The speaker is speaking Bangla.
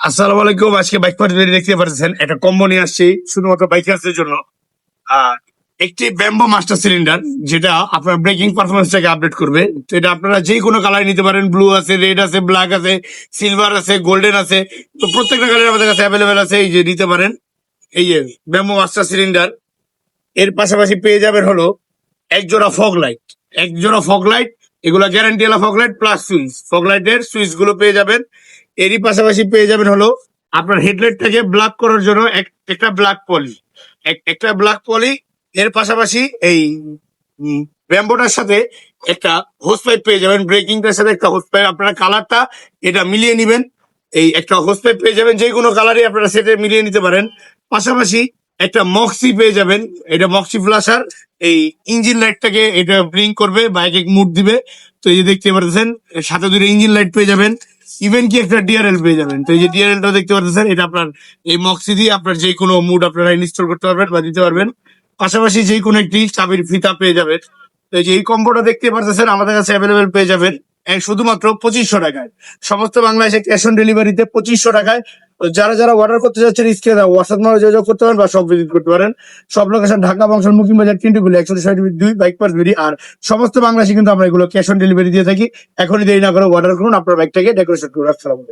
আসসালামু আলাইকুম। আজকে বাইক পার্টি দেখতে পাচ্ছেন একটা কম্বো নিয়ে আসছি শুধুমাত্র বাইকারদের জন্য। আহ একটি ব্যাম্বো মাস্টার সিলিন্ডার, যেটা আপনার ব্রেকিং পারফরমেন্সটাকে আপডেট করবে। তো এটা আপনারা যে কোনো কালার নিতে পারেন, ব্লু আছে, রেড আছে, ব্ল্যাক আছে, সিলভার আছে, গোল্ডেন আছে। তো প্রত্যেকটা কালার আমাদের কাছে অ্যাভেলেবেল আছে, এই যে নিতে পারেন। এই যে ব্যাম্বো মাস্টার সিলিন্ডার, এর পাশাপাশি পেয়ে যাবেন হলো এক জোড়া ফগ লাইট। এক জোড়া ফগ লাইট, এগুলা গ্যারান্টি ওয়ালা fog light plus switch, fog লাইটের সুইচ গুলো পেয়ে যাবেন। এরই পাশাপাশি পেয়ে যাবেন হলো আপনার হেডলাইটটাকে ব্ল্যাক করার জন্য একটা ব্ল্যাক পলি, একটা ব্ল্যাক পলি। এর পাশাপাশি এই ব্যাম্বোটার সাথে একটা হোস পাইপ পেয়ে যাবেন, ব্রেকিংটার সাথে একটা হোস পাইপ। আপনারা কালারটা এটা মিলিয়ে নিবেন। এই একটা হোস পাইপ পেয়ে যাবেন, যে কোনো কালারই আপনারা সেটে মিলিয়ে নিতে পারেন। পাশাপাশি একটা মক্সি পেয়ে যাবেন, এটা মক্সি ফ্লাশার। এই ইঞ্জিন লাইটটাকে এটা ব্লিঙ্ক করবে, বাইকে মুড দিবে। তো এই যে দেখতে পাচ্ছেন, সাথে দুটো ইঞ্জিন লাইট পেয়ে যাবেন। ইভেন কি একটা ডিআরএল পেয়ে যাবেন। তো এই যে ডিআরএলটা দেখতে পাচ্ছেন, এটা আপনার এই মক্সি দিয়ে আপনার যে কোনো মুড আপনারা ইনস্টল করতে পারবেন বা দিতে পারবেন। পাশাপাশি যে কোনো একটি চাবির ফিতা পেয়ে যাবেন। তো এই যে এই কম্বোটা দেখতে পাচ্ছেন আমাদের কাছে অ্যাভেলেবেল পেয়ে যাবেন শুধুমাত্র 2500 টাকায়। সমস্ত বাংলাদেশে ক্যাশ অন ডেলিভারিতে 2500 টাকায়। তো যারা যারা অর্ডার করতে যাচ্ছেন, স্ক্রিনে হোয়াটসঅ্যাপ নাম্বারে যোগাযোগ করতে পারেন বা সব ভিজিট করতে পারেন। সব লোকেশন ঢাকা, বংশাল, মুকিম বাজার, টিন্টুগুলি 162 বাইক পার্স বেরি। আর সমস্ত বাংলাদেশে কিন্তু আমরা এগুলো ক্যাশ অন ডেলিভারি দিয়ে থাকি। এখনই দেরি না করে অর্ডার করুন, আপনার বাইকটাকে ডেকোরেশন করুন। আসসালামু আলাইকুম।